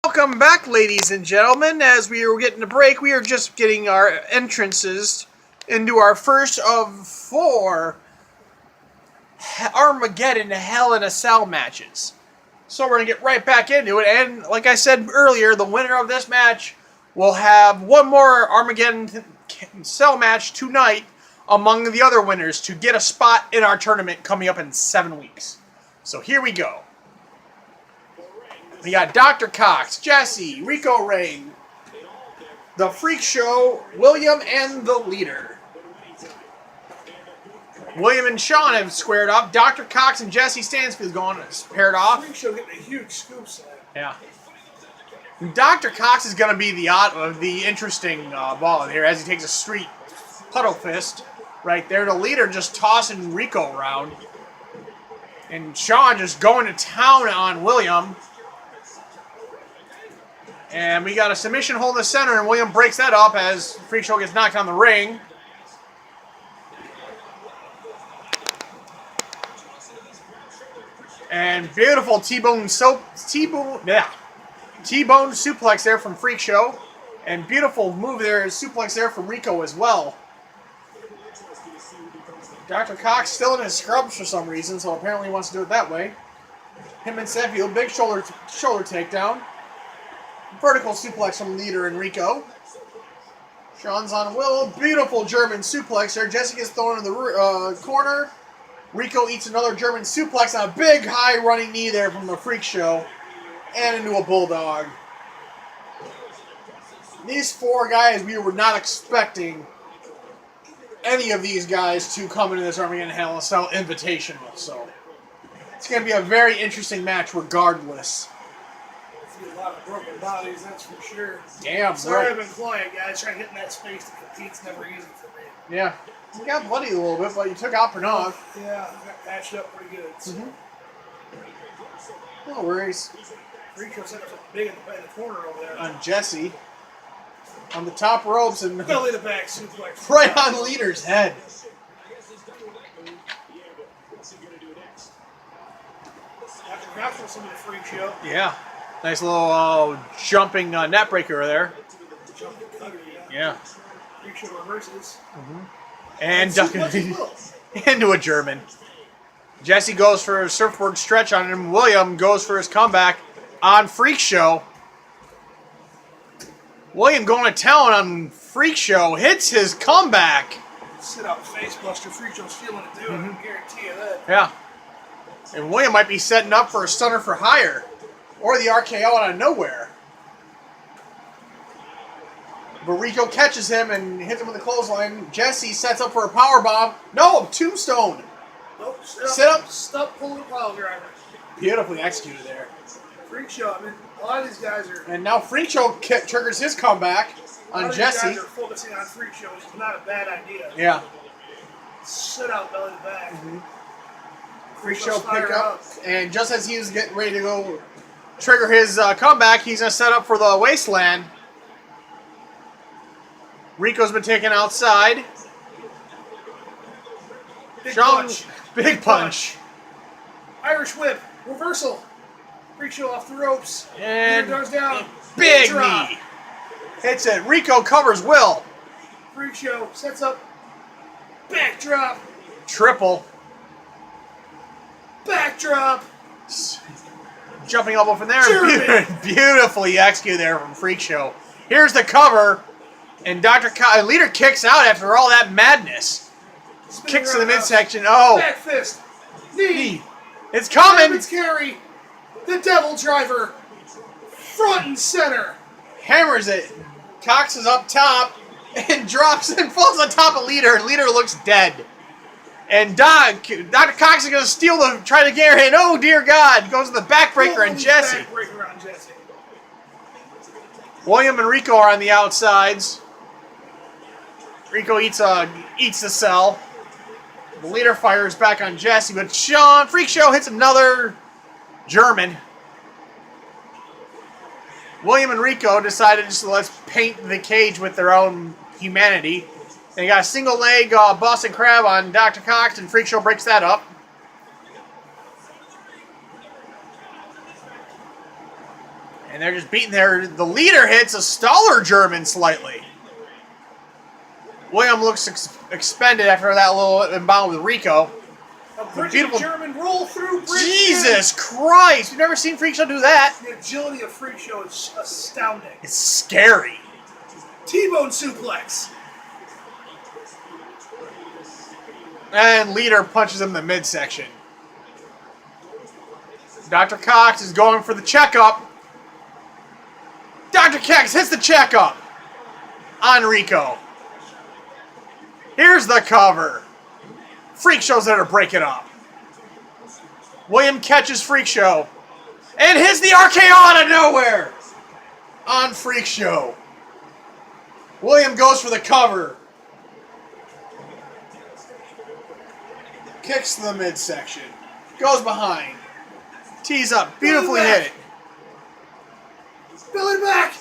Welcome back, ladies and gentlemen. As we were getting a break, we are just getting our entrances into our first of 4 Armageddon Hell in a Cell matches. So we're going to get right back into it, and like I said earlier, the winner of this match will have one more Armageddon Cell match tonight among the other winners to get a spot in our tournament coming up in 7 weeks. So here we go. We got Dr. Cox, Jesse, Rico Rain, The Freak Show, William, and The Leader. William and Sean have squared up. Dr. Cox and Jesse Stansfield's going paired off. Freak Show getting a huge scoop set. Yeah. Dr. Cox is going to be the interesting ball here as he takes a street puddle fist right there. The Leader just tossing Rico around. And Sean just going to town on William. And we got a submission hold in the center, and William breaks that up as Freak Show gets knocked on the ring. And beautiful T-bone suplex there from Freak Show. And beautiful move there, suplex there from Rico as well. Dr. Cox still in his scrubs for some reason, so apparently he wants to do it that way. Him and Seffield, big shoulder takedown. Vertical suplex from Leader and Rico. Sean's on Will. Beautiful German suplex there. Jesse gets thrown in the corner. Rico eats another German suplex on a big high running knee there from the Freak Show. And into a Bulldog. These 4 guys, we were not expecting any of these guys to come into this Armageddon Hell in a Cell Invitational. So it's going to be a very interesting match regardless. A lot of broken bodies, that's for sure. Damn, sorry I've been quiet, guys. Trying to get in that space to compete's never easy for me. Yeah. You got bloodied a little bit, but you took out Pranav. Yeah, I got patched up pretty good. So. No worries. Rico set up something big in the corner over there. On Jesse. On the top ropes and belly to back suplex. Right on Leader's head. After Cox some of the Freak Show. Yeah. Nice little jumping net breaker there. Jumping cutter, yeah. Freak Show reverses. And ducking into a German. Jesse goes for a surfboard stretch on him. William goes for his comeback on Freak Show. William going to town on Freak Show. Hits his comeback. Sit out face buster. Freak Show's feeling it too. I can guarantee you that. Yeah. And William might be setting up for a stunner for hire. Or the RKO out of nowhere. But Rico catches him and hits him with a clothesline. Jesse sets up for a powerbomb. No, tombstone. Nope, sit up. Stop pulling pile driver. Beautifully executed there. Freak Show, I mean, a lot of these guys are... And now Freak Show triggers his comeback on Jesse. These guys are focusing on Freak Show, which is not a bad idea. Yeah. Sit out belly to back. Freak Show pick up. And just as he was getting ready to go trigger his comeback, he's going to set up for the Wasteland. Rico's been taken outside. Big punch. Irish whip. Reversal. Freak Show off the ropes. And goes down. Big knee. Hits it. Rico covers Will. Freak Show sets up. Backdrop. Triple. Backdrop. Jumping elbow from there. Beautifully executed there from Freak Show. Here's the cover. And Leader kicks out after all that madness. Kicks to the midsection. Oh. Back fist. Knee. It's coming. It's carry. The Devil Driver. Front and center. Hammers it. Cox is up top. And drops and falls on top of Leader. Leader looks dead. And Dr. Cox is going to try to get her in. Oh, dear God. Goes to the backbreaker on Jesse. Backbreaker on Jesse. William and Rico are on the outsides. Rico eats the cell. The Leader fires back on Jesse, but Freak Show hits another German. William and Rico decided just to let's paint the cage with their own humanity. They got a single leg Boston Crab on Dr. Cox, and Freak Show breaks that up. And they're just beating the leader hits a staller German slightly. William looks expended after that little inbound with Rico. A beautiful German roll through bridge. Jesus Christ! We've never seen Freak Show do that. The agility of Freak Show is astounding. It's scary. T-bone suplex. And leader punches him in the midsection. Dr. Cox is going for the checkup. Dr. Cox hits the checkup on Rico. Here's the cover. Freak Show's there to break it up. William catches Freak Show and hits the RKO out of nowhere on Freak Show. William goes for the cover. Kicks to the midsection. Goes behind. Tees up. Beautifully hit it. Billy back.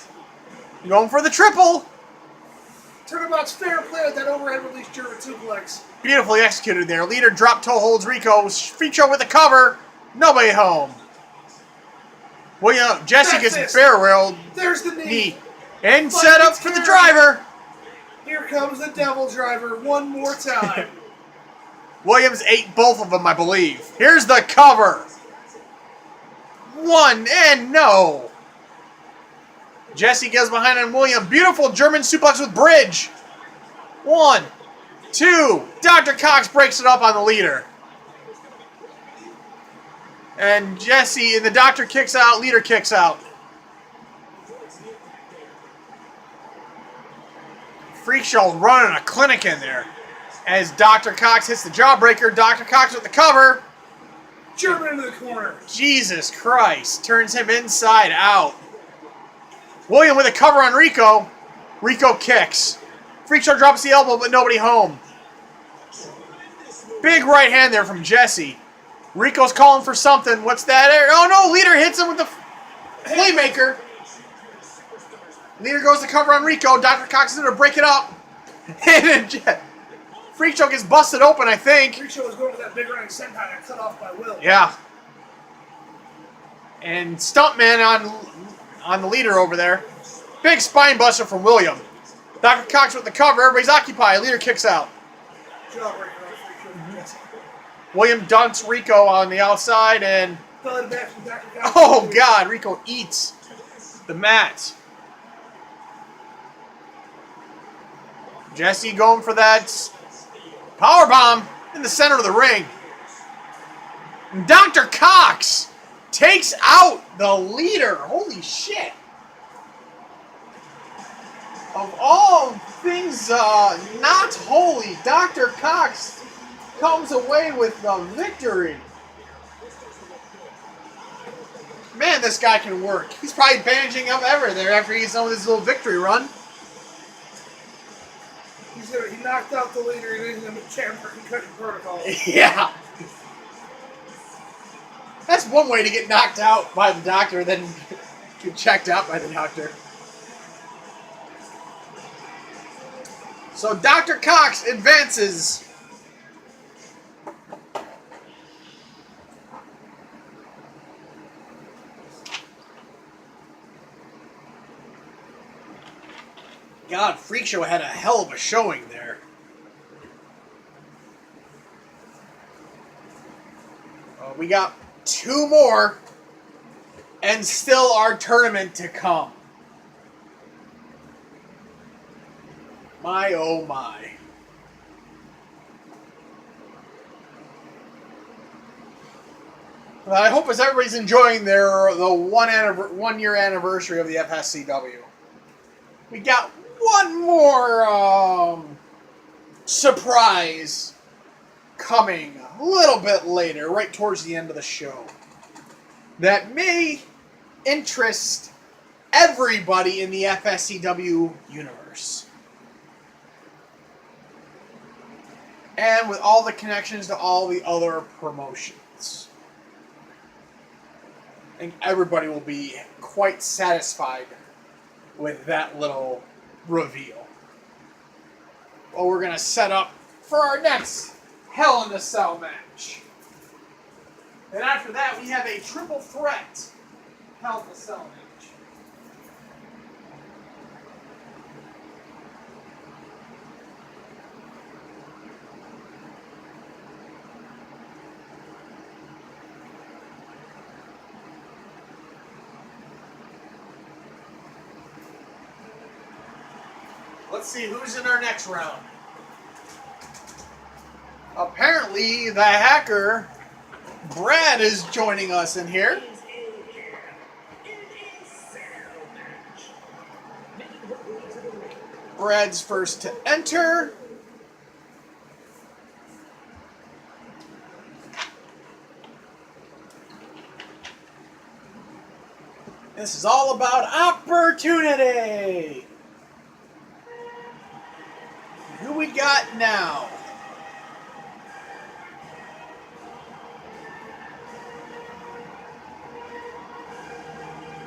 Going for the triple. Turnabout's fair play with that overhead release German suplex. Beautifully executed there. Leader drop toe holds Rico. Freak Show with the cover. Nobody home. William Jesse gets barreled. There's the knee. And set up for the driver. Here comes the devil driver one more time. Williams ate both of them, I believe. Here's the cover. One and no. Jesse goes behind on William. Beautiful German suplex with bridge. 1, 2. Dr. Cox breaks it up on the leader. And Jesse and the doctor kicks out. Leader kicks out. Freak Show running a clinic in there. As Dr. Cox hits the jawbreaker. Dr. Cox with the cover. German into the corner. Jesus Christ. Turns him inside out. William with a cover on Rico. Rico kicks. Freak Show drops the elbow, but nobody home. Big right hand there from Jesse. Rico's calling for something. What's that? Oh no, Leader hits him with the playmaker. Leader goes to cover on Rico. Dr. Cox is going to break it up. And then Freak Show gets busted open, I think. Freak Show was going for that big running sentai that cut off by Will. Yeah. And Stuntman on the Leader over there. Big spine buster from William. Dr. Cox with the cover. Everybody's occupied. Leader kicks out. William dunks Rico on the outside and... Oh, God. Rico eats the mat. Jesse going for that powerbomb in the center of the ring. And Dr. Cox takes out the Leader. Holy shit. Of all things not holy, Dr. Cox comes away with the victory. Man, this guy can work. He's probably bandaging up everything after he's done with his little victory run. He knocked out the Leader and he's in the chamber for concussion protocol. Yeah. That's one way to get knocked out by the doctor, then get checked out by the doctor. So Dr. Cox advances. God, Freak Show had a hell of a showing there. We got 2 more, and still our tournament to come. My, oh my. Well, I hope as everybody's enjoying the 1 year anniversary of the FSCW. We got one more surprise coming a little bit later, right towards the end of the show, that may interest everybody in the FSCW universe. And with all the connections to all the other promotions. I think everybody will be quite satisfied with that little reveal. Well, we're going to set up for our next Hell in a Cell match. And after that, we have a triple threat Hell in a Cell match. Let's see who's in our next round. Apparently, the hacker, Brad, is joining us in here. Brad's first to enter. This is all about opportunity. Who we got now?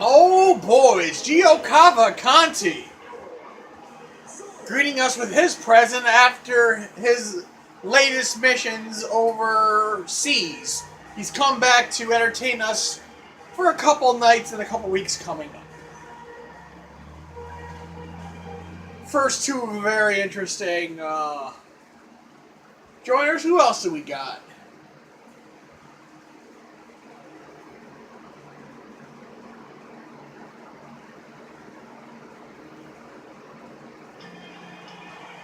Oh boy, it's Gio Cavalcanti greeting us with his present after his latest missions overseas. He's come back to entertain us for a couple nights and a couple weeks coming up. First two very interesting joiners. Who else do we got?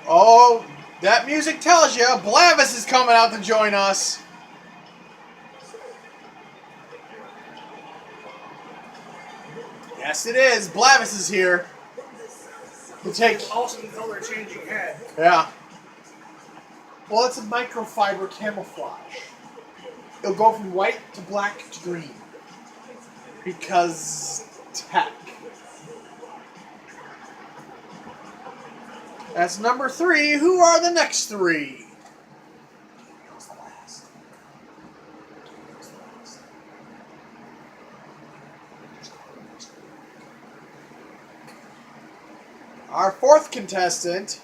Oh, that music tells you Blavis is coming out to join us. Yes, it is. Blavis is here. To take Awesome color changing head. Yeah. Well, it's a microfiber camouflage. It'll go from white to black to green. Because tech. That's number 3. Who are the next 3? Our 4th contestant,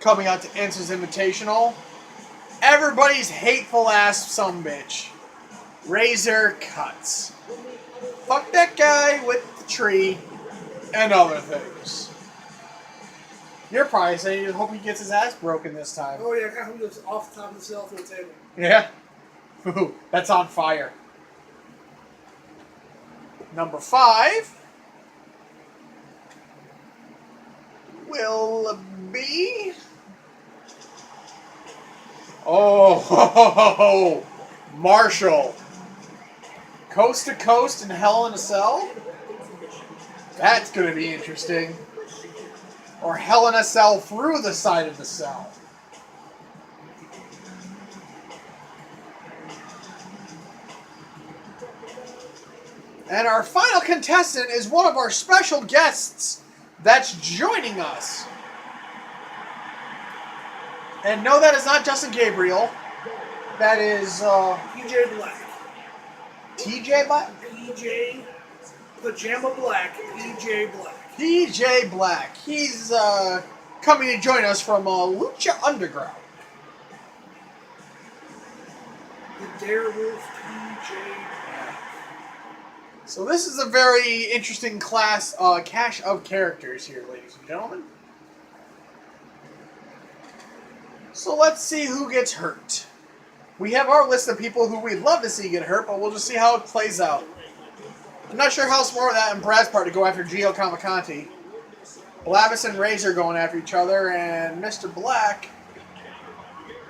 coming out to Answers Invitational, everybody's hateful ass sumbitch, Razor Cuts. Fuck that guy with the tree and other things. You're probably saying you hope he gets his ass broken this time. Oh yeah, I hope he goes off the top of the cell to the table. Yeah? Ooh, that's on fire. Number 5 will be... Oh, Marshall. Coast to coast and Hell in a Cell? That's going to be interesting. Or Hell in a Cell through the side of the cell. And our final contestant is one of our special guests that's joining us. And no, that is not Justin Gabriel. That is PJ Black. TJ Black? PJ Pajama Black. PJ Black. PJ Black. He's coming to join us from Lucha Underground. The Darewolf PJ Black. So this is a very interesting class, cache of characters here, ladies and gentlemen. So let's see who gets hurt. We have our list of people who we'd love to see get hurt, but we'll just see how it plays out. I'm not sure how smart that on Brad's part to go after Gio Cavalcanti. Blavis and Razor going after each other, and Mr. Black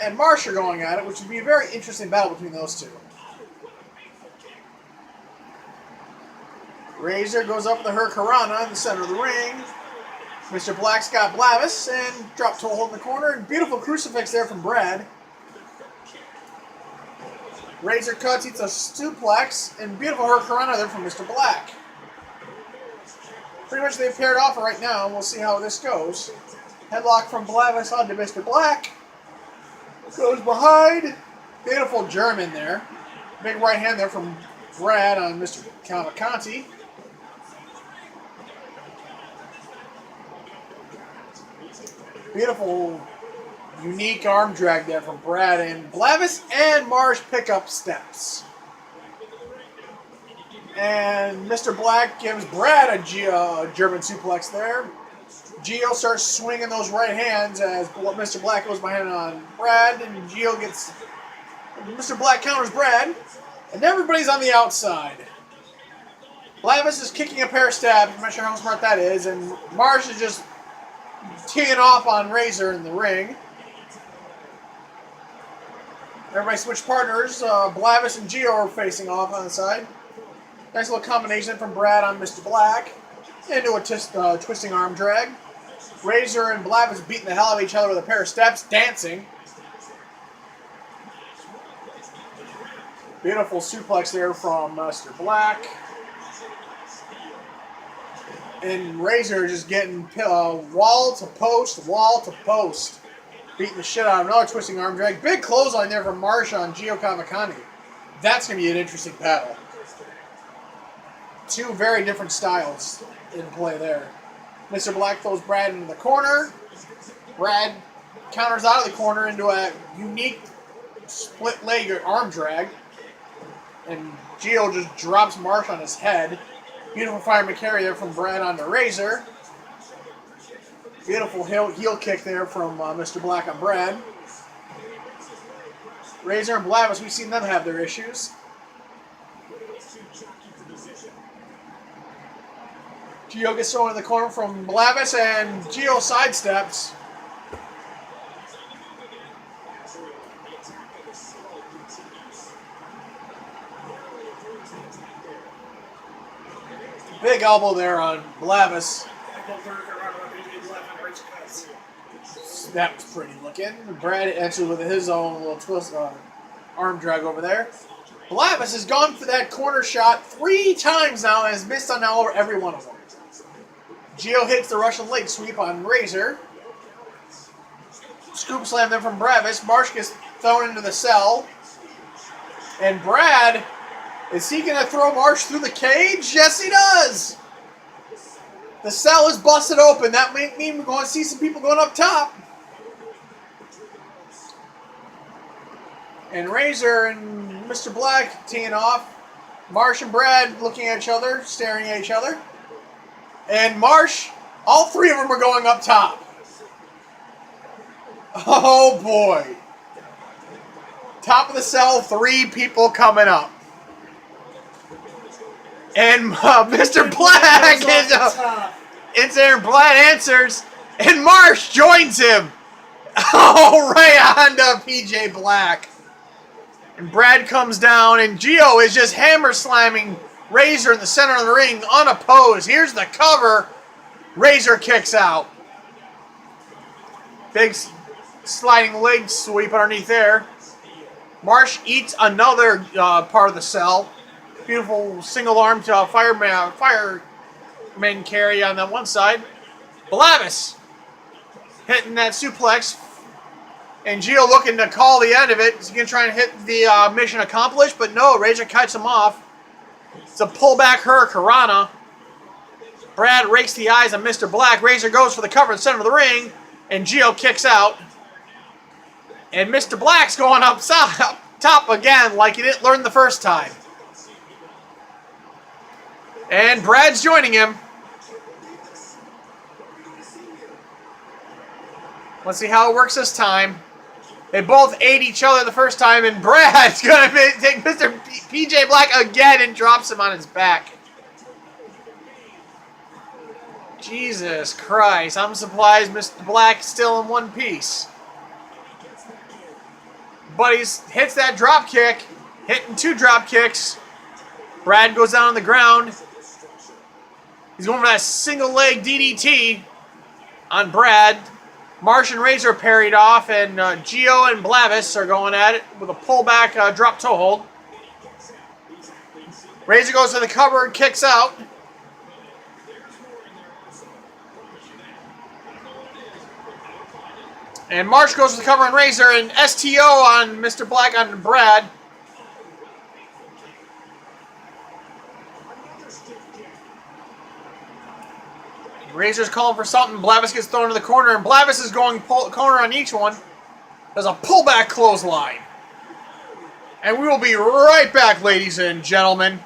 and Marsh are going at it, which would be a very interesting battle between those two. Razor goes up with the Hurricanrana in the center of the ring. Mr. Black's got Blavis and drop toe hold in the corner. And beautiful crucifix there from Brad. Razor cuts, eats a suplex, and beautiful Hurricanrana there from Mr. Black. Pretty much they've paired off right now, and we'll see how this goes. Headlock from Blavis onto Mr. Black. Goes behind. Beautiful German there. Big right hand there from Brad on Mr. Cavalcanti. Beautiful, unique arm drag there from Brad, and Blavis and Marsh pick up steps. And Mr. Black gives Brad a German suplex there. Gio starts swinging those right hands as Mr. Black goes behind on Brad, and Gio gets... Mr. Black counters Brad, and everybody's on the outside. Blavis is kicking a pair stab, I'm not sure how smart that is, and Marsh is just teeing off on Razor in the ring. Everybody switched partners. Blavis and Gio are facing off on the side. Nice little combination from Brad on Mr. Black. Into a twisting arm drag. Razor and Blavis beating the hell out of each other with a pair of steps, dancing. Beautiful suplex there from Mr. Black. And Razor just getting wall to post. Beating the shit out of another twisting arm drag. Big clothesline there from Marsha on Gio Cavalcanti. That's going to be an interesting battle. Two very different styles in play there. Mr. Black throws Brad into the corner. Brad counters out of the corner into a unique split leg arm drag. And Gio just drops Marsh on his head. Beautiful fireman carry there from Brad onto Razor. Beautiful heel kick there from Mr. Black on Brad. Razor and Blavis, we've seen them have their issues. Gio gets thrown in the corner from Blavis, and Gio sidesteps. Big elbow there on Blavis. That was pretty looking. Brad answered with his own little twist, arm drag over there. Blavis has gone for that corner shot 3 times now and has missed on now every one of them. Gio hits the Russian leg sweep on Razor. Scoop slam there from Bravis. Marsh gets thrown into the cell. And Brad, is he going to throw Marsh through the cage? Yes, he does. The cell is busted open. That may mean we're going to see some people going up top. And Razor and Mr. Black teeing off. Marsh and Brad looking at each other, staring at each other. And Marsh, all 3 of them are going up top. Oh boy. Top of the cell, 3 people coming up. And Mr. Black is there, and Brad answers, and Marsh joins him. Oh, right on to PJ Black. And Brad comes down, and Gio is just hammer slamming Razor in the center of the ring, unopposed. Here's the cover. Razor kicks out. Big sliding leg sweep underneath there. Marsh eats another part of the cell. Beautiful single arm to fireman carry on that one side. Blavis hitting that suplex. And Gio looking to call the end of it. He's going to try and hit the mission accomplished, but no, Razor cuts him off. It's a pullback hurricanrana. Brad rakes the eyes on Mr. Black. Razor goes for the cover in the center of the ring, and Gio kicks out. And Mr. Black's going up top again like he didn't learn the first time. And Brad's joining him. Let's see how it works this time. They both ate each other the first time, and Brad's going to take Mr. PJ Black again and drops him on his back. Jesus Christ, I'm surprised Mr. Black's still in one piece. But he hits that drop kick, hitting 2 drop kicks. Brad goes down on the ground. He's going for that single leg DDT on Brad. Marsh and Razor parried off, and Gio and Blavis are going at it with a pullback drop toe hold. Razor goes to the cover and kicks out. And Marsh goes to the cover on Razor, and STO on Mr. Black on Brad. Razor's calling for something. Blavis gets thrown to the corner, and Blavis is going corner on each one. There's a pullback clothesline. And we will be right back, ladies and gentlemen.